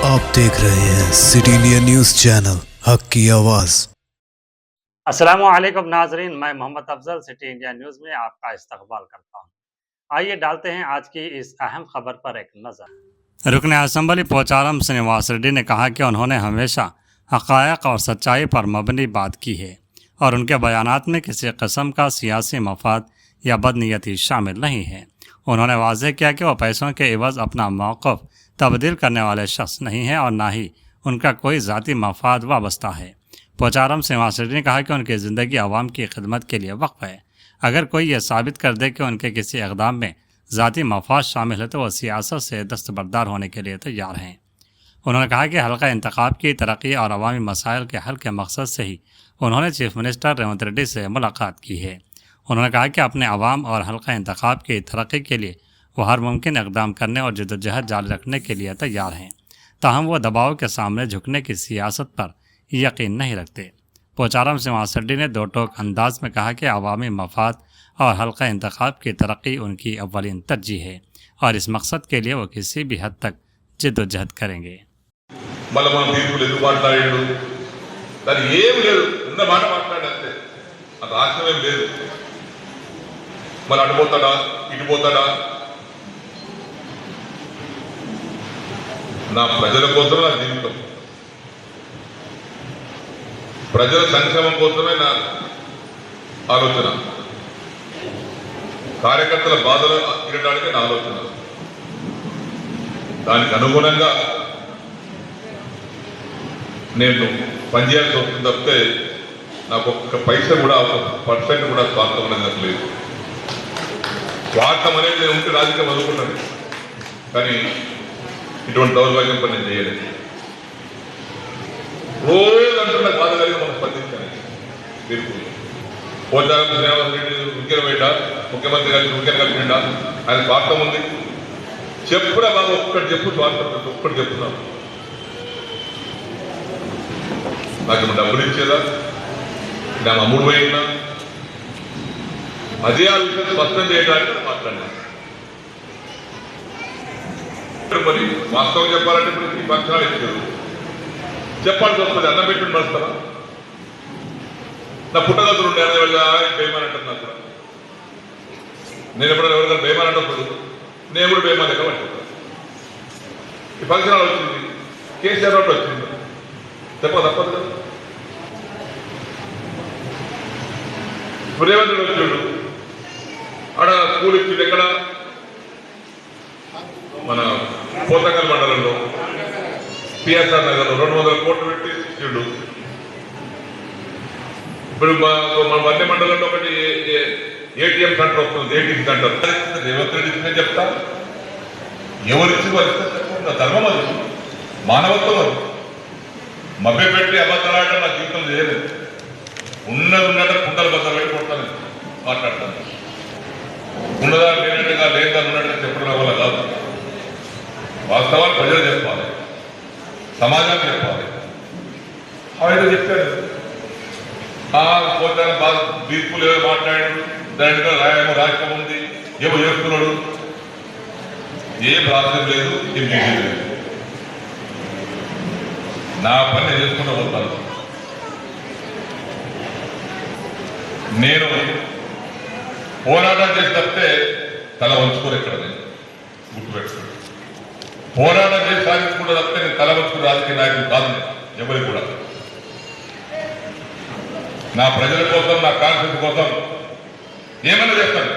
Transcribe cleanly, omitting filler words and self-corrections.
आप देख रहे हैं सिटी इंडिया न्यूज चैनल हक की आवाज। अस्सलामुअलैकुम नाजरीन, मैं Mohammad Afzal city India news में आपका इस्तकबाल करता हूं। आइए डालते हैं आज की इस अहम खबर पर एक नज़र। रुकन असम्बली पोचारम श्रीनिवास रेड्डी ने कहा कि उन्होंने हमेशा हक़ायक़ और सच्चाई पर मबनी बात की है और उनके बयानात में किसी किस्म का सियासी मफाद या बदनीयती शामिल नहीं है। उन्होंने वाज़ेह किया कि वह पैसों के एवज़ अपना मौक़िफ़ तब्दील करने वाले शख्स नहीं है और ना ही उनका कोई ज़ाती मफाद वाबस्ता है। पोचारम श्रीनिवास रेड्डी ने कहा कि उनकी ज़िंदगी आवाम की खिदमत के लिए वक्फ है। अगर कोई यह साबित कर दे कि उनके किसी इक़दाम में ज़ाती मफाद शामिल है तो वह सियासत से दस्तबरदार होने के लिए तैयार हैं। उन्होंने कहा कि हल्का इंतखाब की तरक्की और अवामी मसाइल के हल के मकसद से ही उन्होंने चीफ मिनिस्टर रेवंत रेड्डी से मुलाकात की है। उन्होंने कहा कि अपने अवाम और हल्का इंतखाब की तरक्की के लिए वह हर मुमकिन इक़दाम करने और जद्दोजहद जारी रखने के लिए तैयार हैं, ताहम वो दबाव के सामने झुकने की सियासत पर यकीन नहीं रखते। पोचारम श्रीनिवास रेड्डी ने दो टोक अंदाज में कहा कि अवामी मफाद और हल्का इंतखाब की तरक्की उनकी अव्वलीन तरजीह है और इस मकसद के लिए वो किसी भी हद तक जद्दोजहद करेंगे। నా ప్రజల కోసం నా జీవితం, ప్రజల సంక్షేమం కోసమే నా ఆలోచన, కార్యకర్తల బాధలు తీరడానికి నా ఆలోచన. దానికి అనుగుణంగా నేను పనిచేయాల్సి వస్తుంది తప్పితే నాకు ఒక్క పైస కూడా %, కూడా స్వార్థం అనేది లేదు. స్వార్థం అనేది నేను ఉంటే రాజకీయం అనుకున్నాను, కానీ ఇటువంటి దౌర్భాగ్యం పని నేను చేయలేదు. రోజు అంటున్న బాధ కలిగి మనం స్పందించాలి. మీరు పోచారం శ్రీనివాస్ రెడ్డి ఉద్యోగం వేయడా, ముఖ్యమంత్రి గారికి ఉద్యోగం కలిపిండా, ఆయన స్వార్థం ఉంది. చెప్పురా బాబు, ఒక్కటి చెప్పు స్వార్థం, ఒక్కటి చెప్తున్నాను. నాకు డబ్బులు ఇచ్చేదా, నా అమ్ముడు పోయినా, అదే ఆ విషయం స్పష్టం చేయడానికి మాట్లాడినా. మరి వాస్తవం చెప్పాలంటే ఇప్పుడు ఈ పక్షాలు ఇచ్చారు, చెప్పాల్సి వస్తుంది. అన్నం పెట్టి నడుస్తారా? నా పుట్టగతులు ఉండే బేమాన్ అంటారు. నాకు నేను ఎప్పుడైనా ఎవరికైనా బేమాన్ అంటప్పుడు నేను కూడా బేమాన్ దగ్గర పట్టుకుంటాను. ఈ ఫంక్షన్ వచ్చింది, కేసీఆర్ రోడ్డు వచ్చింది, తప్పదు కదా. రేవంత్ రెడ్డి వచ్చాడు, ఆడ స్కూల్ ఇచ్చింది ఎక్కడ, మన పోతంగల్ మండలంలో పిఎస్ఆర్ నగర్లో 200 కోట్లు పెట్టి ఇచ్చిండు. ఇప్పుడు మన వన్య మండలంలో ఒకటి ఏటీఎం సెంటర్ వస్తుంది, ఏటీఎం సెంటర్. రేవంత్ రెడ్డి ఇచ్చిందని చెప్తా, ఎవరిచ్చి వారిస్తే ధర్మం, అది మానవత్వం. అది మభ్య పెట్టి అబద్ధాలు నా జీవితం చేయలేదు. ఉన్నట్టు కుండలు బద్దలు పెట్టి కొడతాను, మాట్లాడతాను. ఉన్నదా లేనట్టుగా లేదా ఉన్నట్టుగా చెప్పడం వల్ల కాదు. వాస్తవాలు ప్రజలు చెప్పాలి, సమాజానికి చెప్పాలి. ఆయన చెప్పారు పోతే బాగా తీర్పులు ఏవో మాట్లాడాడు, దాంట్లో ఏమో రాష్ట్రం ఉంది, ఏమో చేస్తున్నాడు. ఏం రాష్ట్రం లేదు, ఏం చేసేది లేదు. నా పని నేను చేసుకుంటూ పోతాను. నేను పోరాటం చేసి తప్పితే తల వంచుకోరు. ఎక్కడ నేను గుర్తుపెట్టుకోండి, పోరాటం చేసి సాధించుకుంటే తప్పితే నేను తల వంచుకుని రాజకీయ నాయకులు కాదు ఎవరికి కూడా. నా ప్రజల కోసం, నా కాన్ఫిడెన్స్ కోసం ఏమైనా చేస్తాను.